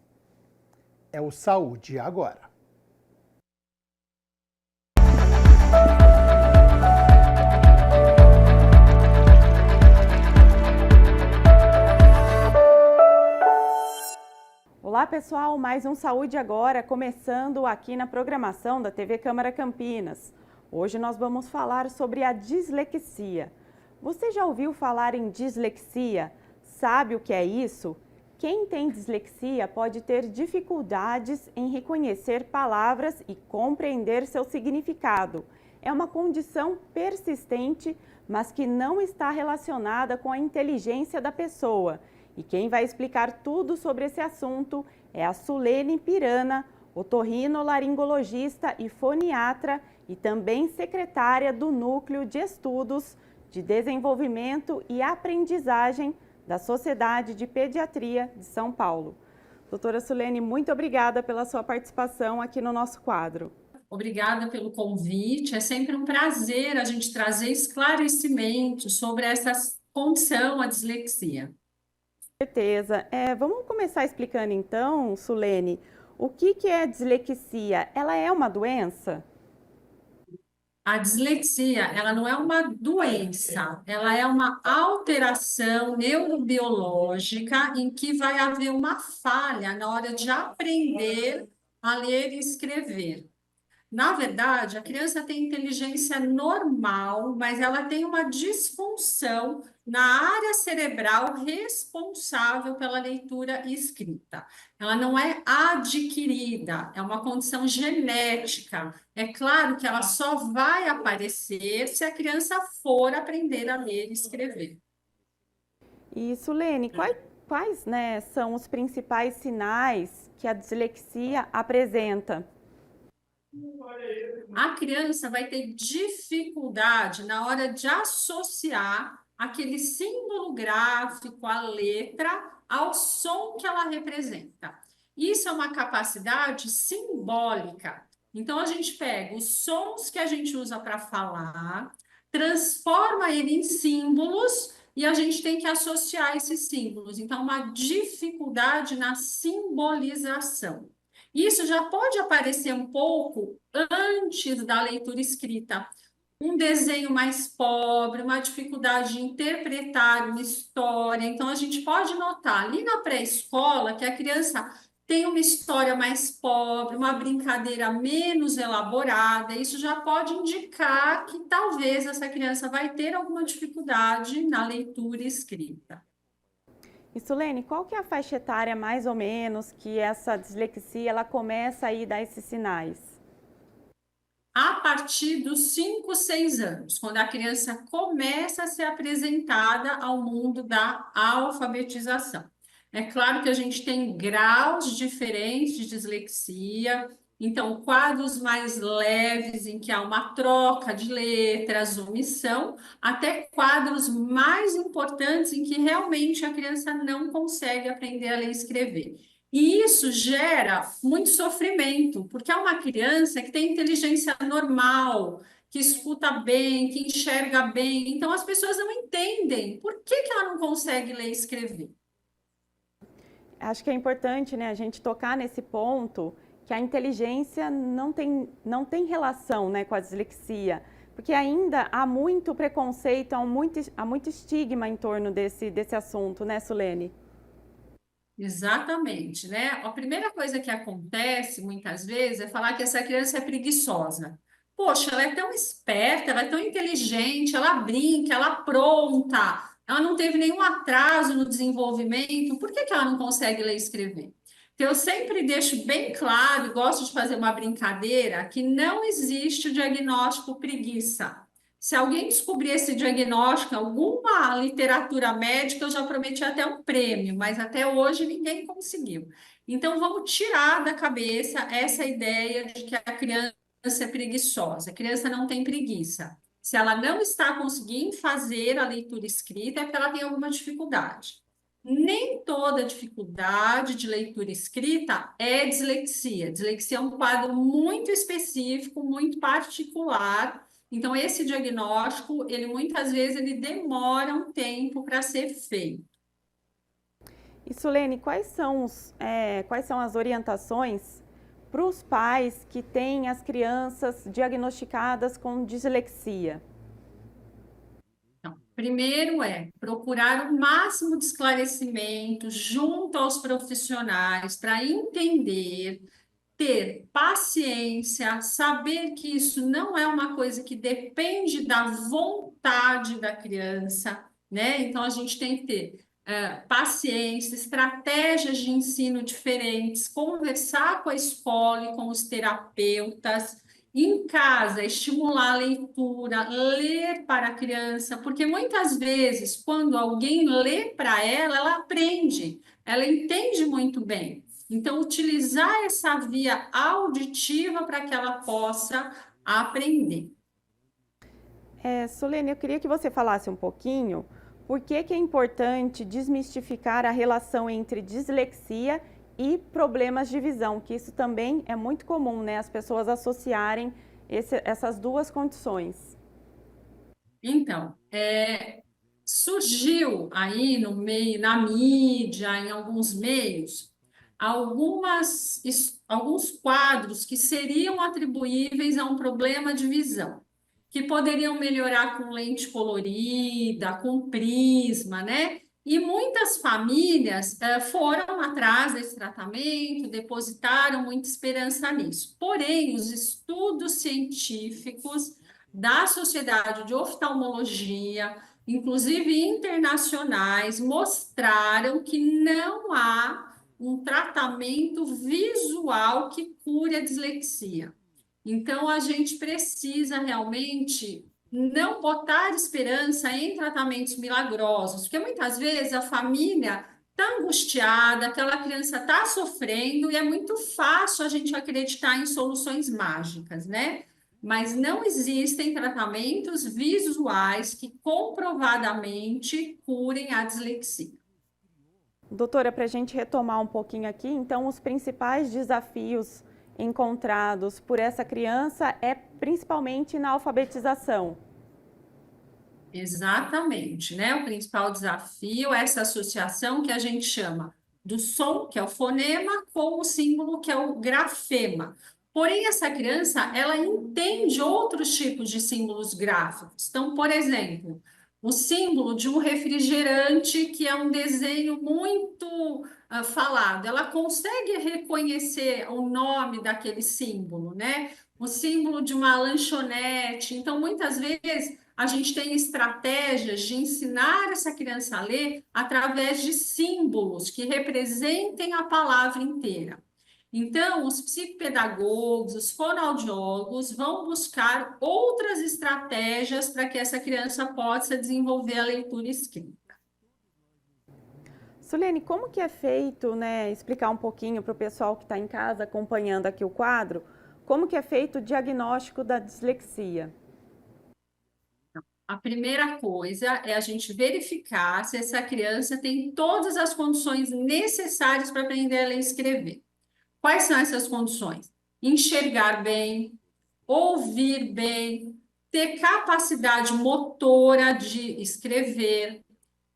[SPEAKER 16] É o Saúde Agora.
[SPEAKER 13] Olá pessoal, mais um Saúde Agora, começando aqui na programação da TV Câmara Campinas. Hoje nós vamos falar sobre a dislexia. Você já ouviu falar em dislexia? Sabe o que é isso? Quem tem dislexia pode ter dificuldades em reconhecer palavras e compreender seu significado. É uma condição persistente, mas que não está relacionada com a inteligência da pessoa. E quem vai explicar tudo sobre esse assunto é a Sulene Pirana, otorrinolaringologista e foniatra e também secretária do Núcleo de Estudos de Desenvolvimento e Aprendizagem da Sociedade de Pediatria de São Paulo. Doutora Sulene, muito obrigada pela sua participação aqui no nosso quadro.
[SPEAKER 18] Obrigada pelo convite, é sempre um prazer a gente trazer esclarecimentos sobre essa condição, a dislexia.
[SPEAKER 13] Certeza. Vamos começar explicando então, Sulene, o que é dislexia? Ela é uma doença?
[SPEAKER 18] A dislexia, ela não é uma doença, ela é uma alteração neurobiológica em que vai haver uma falha na hora de aprender a ler e escrever. Na verdade, a criança tem inteligência normal, mas ela tem uma disfunção na área cerebral responsável pela leitura e escrita. Ela não é adquirida, é uma condição genética. É claro que ela só vai aparecer se a criança for aprender a ler e escrever.
[SPEAKER 13] E, Sulene, quais são os principais sinais que a dislexia apresenta?
[SPEAKER 18] A criança vai ter dificuldade na hora de associar aquele símbolo gráfico, a letra, ao som que ela representa. Isso é uma capacidade simbólica. Então, a gente pega os sons que a gente usa para falar, transforma ele em símbolos e a gente tem que associar esses símbolos. Então, uma dificuldade na simbolização. Isso já pode aparecer um pouco antes da leitura escrita. Um desenho mais pobre, uma dificuldade de interpretar uma história. Então, a gente pode notar ali na pré-escola que a criança tem uma história mais pobre, uma brincadeira menos elaborada. Isso já pode indicar que talvez essa criança vai ter alguma dificuldade na leitura escrita.
[SPEAKER 13] E Sulene, qual que é a faixa etária mais ou menos que essa dislexia ela começa a dar esses sinais?
[SPEAKER 18] A partir dos 5, 6 anos, quando a criança começa a ser apresentada ao mundo da alfabetização. É claro que a gente tem graus diferentes de dislexia, então quadros mais leves em que há uma troca de letras, omissão, até quadros mais importantes em que realmente a criança não consegue aprender a ler e escrever. E isso gera muito sofrimento, porque é uma criança que tem inteligência normal, que escuta bem, que enxerga bem. Então, as pessoas não entendem por que ela não consegue ler e escrever.
[SPEAKER 13] Acho que é importante, né, a gente tocar nesse ponto que a inteligência não tem relação, né, com a dislexia, porque ainda há muito preconceito, há muito estigma em torno desse assunto, né, Sulene?
[SPEAKER 18] Exatamente, né? A primeira coisa que acontece muitas vezes é falar que essa criança é preguiçosa. Poxa, ela é tão esperta, ela é tão inteligente, ela brinca, ela apronta, ela não teve nenhum atraso no desenvolvimento, por que ela não consegue ler e escrever? Então, eu sempre deixo bem claro, e gosto de fazer uma brincadeira, que não existe o diagnóstico preguiça. Se alguém descobrir esse diagnóstico em alguma literatura médica, eu já prometi até um prêmio, mas até hoje ninguém conseguiu. Então, vamos tirar da cabeça essa ideia de que a criança é preguiçosa. A criança não tem preguiça. Se ela não está conseguindo fazer a leitura escrita, é porque ela tem alguma dificuldade. Nem toda dificuldade de leitura escrita é dislexia. Dislexia é um quadro muito específico, muito particular. Então, esse diagnóstico, ele muitas vezes ele demora um tempo para ser feito.
[SPEAKER 13] E Sulene, quais são as orientações para os pais que têm as crianças diagnosticadas com dislexia?
[SPEAKER 18] Então, primeiro é procurar o máximo de esclarecimento junto aos profissionais para entender, ter paciência, saber que isso não é uma coisa que depende da vontade da criança, né? Então a gente tem que ter paciência, estratégias de ensino diferentes, conversar com a escola e com os terapeutas. Em casa, estimular a leitura, ler para a criança, porque muitas vezes, quando alguém lê para ela, ela aprende, ela entende muito bem. Então, utilizar essa via auditiva para que ela possa aprender.
[SPEAKER 13] Sulene, eu queria que você falasse um pouquinho por que é importante desmistificar a relação entre dislexia e problemas de visão, que isso também é muito comum, né? As pessoas associarem essas duas condições.
[SPEAKER 18] Então, surgiu aí no meio, na mídia, em alguns meios, alguns quadros que seriam atribuíveis a um problema de visão, que poderiam melhorar com lente colorida, com prisma, né? E muitas famílias foram atrás desse tratamento, depositaram muita esperança nisso. Porém, os estudos científicos da Sociedade de Oftalmologia, inclusive internacionais, mostraram que não há um tratamento visual que cure a dislexia. Então, a gente precisa realmente não botar esperança em tratamentos milagrosos, porque muitas vezes a família está angustiada, aquela criança está sofrendo e é muito fácil a gente acreditar em soluções mágicas, né? Mas não existem tratamentos visuais que comprovadamente curem a dislexia.
[SPEAKER 13] Doutora, para a gente retomar um pouquinho aqui, então os principais desafios encontrados por essa criança é principalmente na alfabetização.
[SPEAKER 18] Exatamente, né? O principal desafio é essa associação que a gente chama do som, que é o fonema, com o símbolo, que é o grafema. Porém, essa criança, ela entende outros tipos de símbolos gráficos. Então, por exemplo, o símbolo de um refrigerante, que é um desenho muito falado, ela consegue reconhecer o nome daquele símbolo, né? O símbolo de uma lanchonete. Então, muitas vezes, a gente tem estratégias de ensinar essa criança a ler através de símbolos que representem a palavra inteira. Então, os psicopedagogos, os fonoaudiólogos vão buscar outras estratégias para que essa criança possa desenvolver a leitura escrita.
[SPEAKER 13] Sulene, como que é feito, né, explicar um pouquinho para o pessoal que está em casa acompanhando aqui o quadro, como que é feito o diagnóstico da dislexia?
[SPEAKER 18] A primeira coisa é a gente verificar se essa criança tem todas as condições necessárias para aprender a ler e escrever. Quais são essas condições? Enxergar bem, ouvir bem, ter capacidade motora de escrever,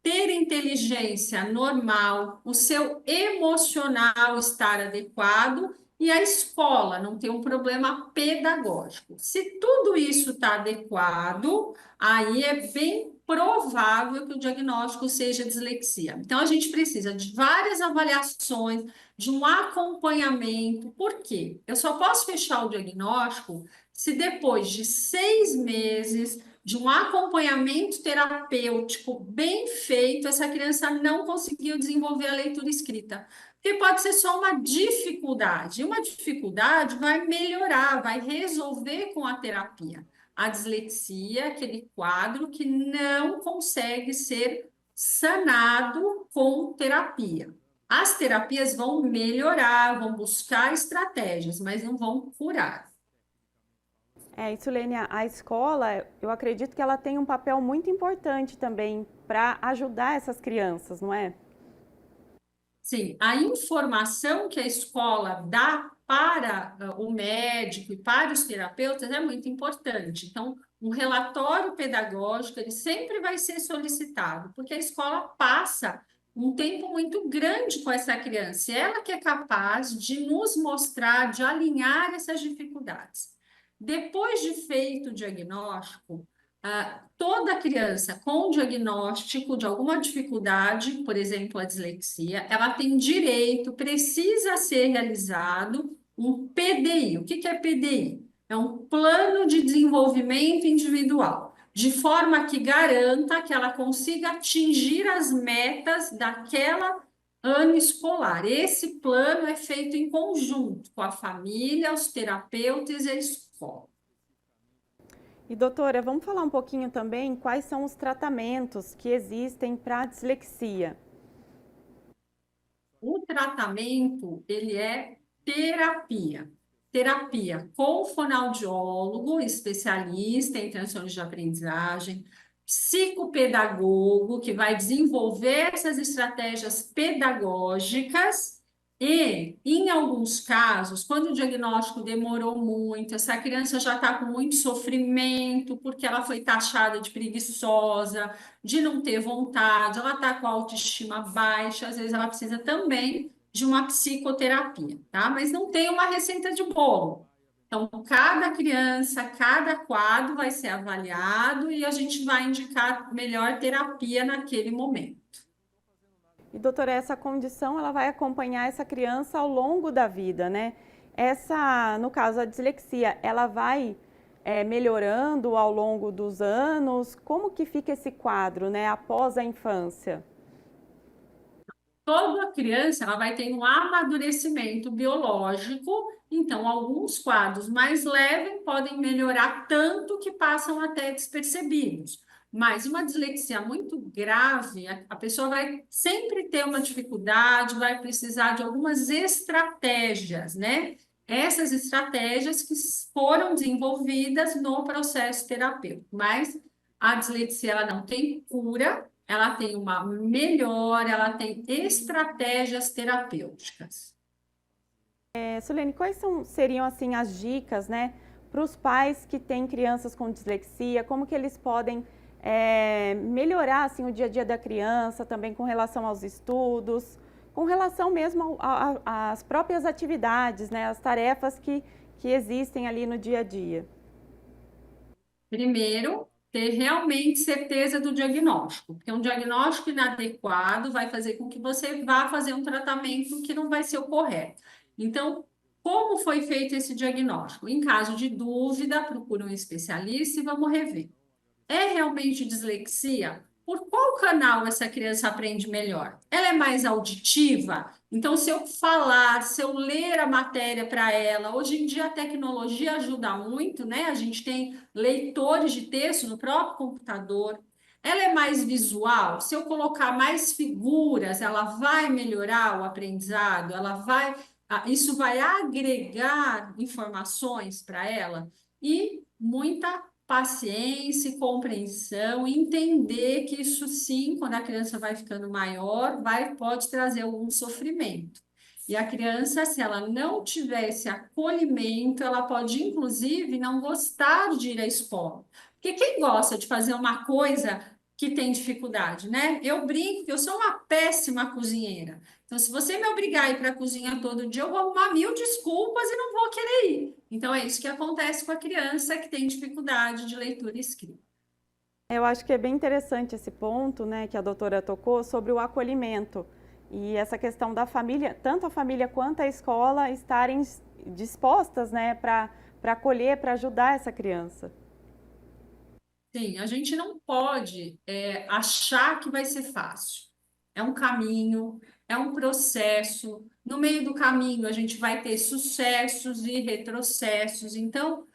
[SPEAKER 18] ter inteligência normal, o seu emocional estar adequado e a escola não ter um problema pedagógico. Se tudo isso está adequado, aí é bem provável que o diagnóstico seja dislexia. Então, a gente precisa de várias avaliações, de um acompanhamento. Por quê? Eu só posso fechar o diagnóstico se depois de 6 meses de um acompanhamento terapêutico bem feito, essa criança não conseguiu desenvolver a leitura escrita. Porque pode ser só uma dificuldade. E uma dificuldade vai melhorar, vai resolver com a terapia. A dislexia é aquele quadro que não consegue ser sanado com terapia. As terapias vão melhorar, vão buscar estratégias, mas não vão curar.
[SPEAKER 13] Isso, Lênia, a escola, eu acredito que ela tem um papel muito importante também para ajudar essas crianças, não é?
[SPEAKER 18] Sim, a informação que a escola dá para o médico e para os terapeutas é muito importante. Então, um relatório pedagógico, ele sempre vai ser solicitado, porque a escola passa um tempo muito grande com essa criança, e ela que é capaz de nos mostrar, de alinhar essas dificuldades. Depois de feito o diagnóstico, toda criança com diagnóstico de alguma dificuldade, por exemplo, a dislexia, ela tem direito, precisa ser realizado um PDI. O que é PDI? É um plano de desenvolvimento individual, de forma que garanta que ela consiga atingir as metas daquela ano escolar. Esse plano é feito em conjunto com a família, os terapeutas e a escola.
[SPEAKER 13] E, doutora, vamos falar um pouquinho também quais são os tratamentos que existem para a dislexia.
[SPEAKER 18] O tratamento, ele é terapia. Terapia com fonoaudiólogo, especialista em transtornos de aprendizagem, psicopedagogo, que vai desenvolver essas estratégias pedagógicas e, em alguns casos, quando o diagnóstico demorou muito, essa criança já está com muito sofrimento, porque ela foi taxada de preguiçosa, de não ter vontade, ela está com a autoestima baixa, às vezes ela precisa também de uma psicoterapia, tá? Mas não tem uma receita de bolo. Então, cada criança, cada quadro vai ser avaliado e a gente vai indicar melhor terapia naquele momento.
[SPEAKER 13] E, doutora, essa condição, ela vai acompanhar essa criança ao longo da vida, né? No caso, a dislexia, ela vai melhorando ao longo dos anos? Como que fica esse quadro, né, após a infância?
[SPEAKER 18] Toda criança ela vai ter um amadurecimento biológico, então alguns quadros mais leves podem melhorar tanto que passam até despercebidos. Mas uma dislexia muito grave, a pessoa vai sempre ter uma dificuldade, vai precisar de algumas estratégias, né? Essas estratégias que foram desenvolvidas no processo terapêutico. Mas a dislexia ela não tem cura, ela tem uma melhora, ela tem estratégias terapêuticas.
[SPEAKER 13] Sulene, quais seriam assim as dicas, né, para os pais que têm crianças com dislexia? Como que eles podem melhorar assim o dia a dia da criança, também com relação aos estudos, com relação mesmo às próprias atividades, né, as tarefas que existem ali no dia a dia?
[SPEAKER 18] Primeiro, ter realmente certeza do diagnóstico, porque um diagnóstico inadequado vai fazer com que você vá fazer um tratamento que não vai ser o correto. Então, como foi feito esse diagnóstico? Em caso de dúvida, procure um especialista e vamos rever. É realmente dislexia? Por qual canal essa criança aprende melhor? Ela é mais auditiva? Então, se eu falar, se eu ler a matéria para ela, hoje em dia a tecnologia ajuda muito, né? A gente tem leitores de texto no próprio computador. Ela é mais visual? Se eu colocar mais figuras, ela vai melhorar o aprendizado? Isso vai agregar informações para ela? E muita paciência e compreensão, entender que isso sim, quando a criança vai ficando maior, pode trazer algum sofrimento. E a criança, se ela não tiver esse acolhimento, ela pode, inclusive, não gostar de ir à escola. Porque quem gosta de fazer uma coisa que tem dificuldade, né? Eu brinco que eu sou uma péssima cozinheira. Então, se você me obrigar a ir para a cozinha todo dia, eu vou arrumar 1000 desculpas e não vou querer ir. Então, é isso que acontece com a criança que tem dificuldade de leitura e escrita.
[SPEAKER 13] Eu acho que é bem interessante esse ponto, né, que a doutora tocou sobre o acolhimento. E essa questão da família, tanto a família quanto a escola estarem dispostas, né, para acolher, para ajudar essa criança.
[SPEAKER 18] Sim, a gente não pode achar que vai ser fácil. É um caminho, é um processo. No meio do caminho, a gente vai ter sucessos e retrocessos. Então,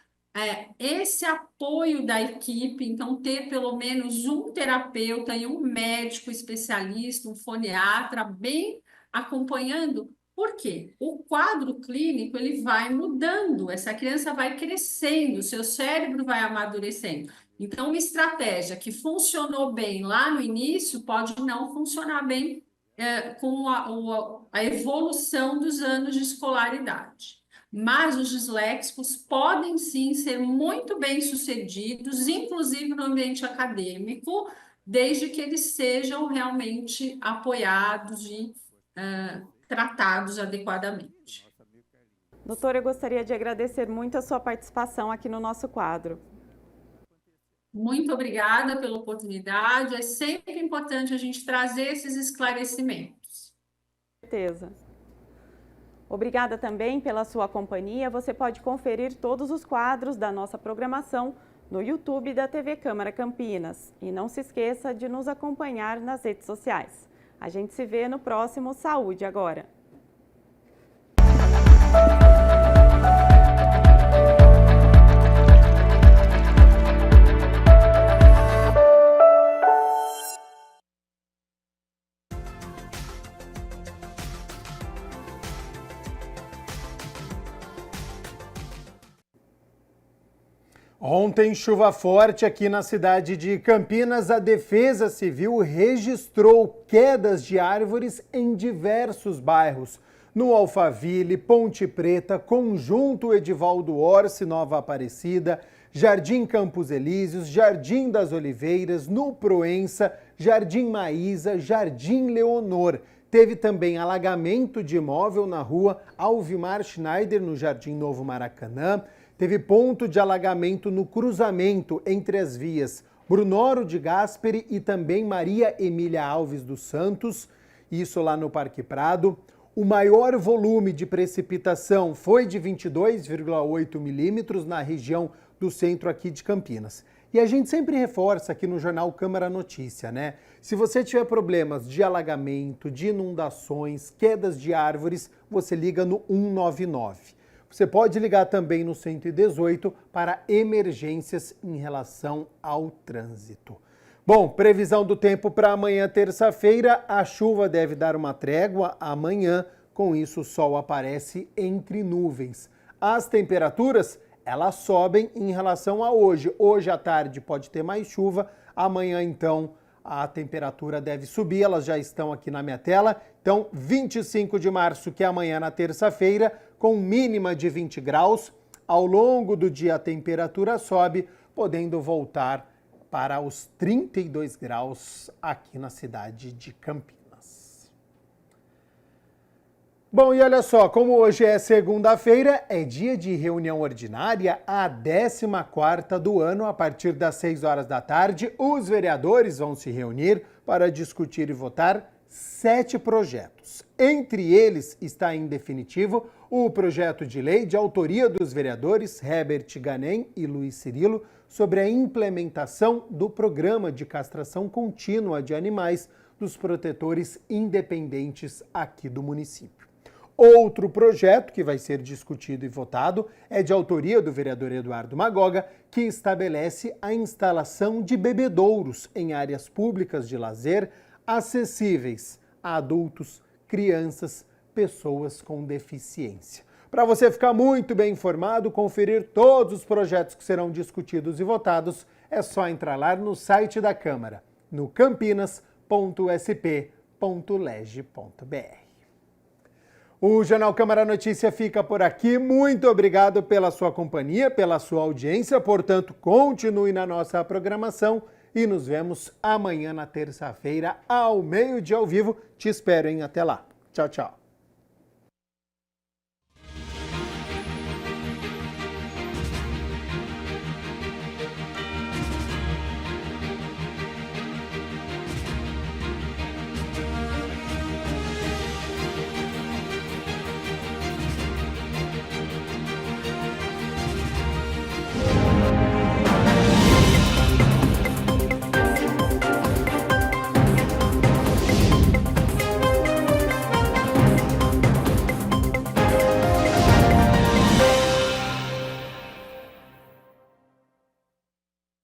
[SPEAKER 18] esse apoio da equipe, então, ter pelo menos um terapeuta e um médico especialista, um foniatra, bem acompanhando. Por quê? O quadro clínico ele vai mudando, essa criança vai crescendo, o seu cérebro vai amadurecendo. Então, uma estratégia que funcionou bem lá no início pode não funcionar bem com a evolução dos anos de escolaridade. Mas os disléxicos podem sim ser muito bem-sucedidos, inclusive no ambiente acadêmico, desde que eles sejam realmente apoiados e tratados adequadamente.
[SPEAKER 13] Doutora, eu gostaria de agradecer muito a sua participação aqui no nosso quadro.
[SPEAKER 18] Muito obrigada pela oportunidade. É sempre importante a gente trazer esses esclarecimentos.
[SPEAKER 13] Com certeza. Obrigada também pela sua companhia. Você pode conferir todos os quadros da nossa programação no YouTube da TV Câmara Campinas. E não se esqueça de nos acompanhar nas redes sociais. A gente se vê no próximo Saúde Agora.
[SPEAKER 1] Ontem, chuva forte aqui na cidade de Campinas. A Defesa Civil registrou quedas de árvores em diversos bairros. No Alphaville, Ponte Preta, Conjunto Edivaldo Orsi, Nova Aparecida, Jardim Campos Elíseos, Jardim das Oliveiras, no Proença, Jardim Maísa, Jardim Leonor. Teve também alagamento de imóvel na rua Alvimar Schneider, no Jardim Novo Maracanã. Teve ponto de alagamento no cruzamento entre as vias Brunoro de Gasperi e também Maria Emília Alves dos Santos, isso lá no Parque Prado. O maior volume de precipitação foi de 22,8 milímetros na região do centro aqui de Campinas. E a gente sempre reforça aqui no Jornal Câmara Notícia, né? Se você tiver problemas de alagamento, de inundações, quedas de árvores, você liga no 199. Você pode ligar também no 118 para emergências em relação ao trânsito. Bom, previsão do tempo para amanhã, terça-feira. A chuva deve dar uma trégua amanhã. Com isso, o sol aparece entre nuvens. As temperaturas, elas sobem em relação a hoje. Hoje à tarde pode ter mais chuva. Amanhã, então, a temperatura deve subir. Elas já estão aqui na minha tela. Então, 25 de março, que é amanhã na terça-feira, com mínima de 20 graus. Ao longo do dia a temperatura sobe, podendo voltar para os 32 graus aqui na cidade de Campinas. Bom, e olha só, como hoje é segunda-feira, é dia de reunião ordinária, a 14ª do ano, a partir das 6 horas da tarde, os vereadores vão se reunir para discutir e votar 7 projetos. Entre eles está em definitivo o projeto de lei de autoria dos vereadores Herbert Ganem e Luiz Cirilo sobre a implementação do programa de castração contínua de animais dos protetores independentes aqui do município. Outro projeto que vai ser discutido e votado é de autoria do vereador Eduardo Magoga, que estabelece a instalação de bebedouros em áreas públicas de lazer acessíveis a adultos, crianças, pessoas com deficiência. Para você ficar muito bem informado, conferir todos os projetos que serão discutidos e votados, é só entrar lá no site da Câmara, no campinas.sp.leg.br. O Jornal Câmara Notícia fica por aqui. Muito obrigado pela sua companhia, pela sua audiência. Portanto, continue na nossa programação e nos vemos amanhã na terça-feira, ao meio-dia ao vivo. Te espero, hein? Até lá. Tchau, tchau.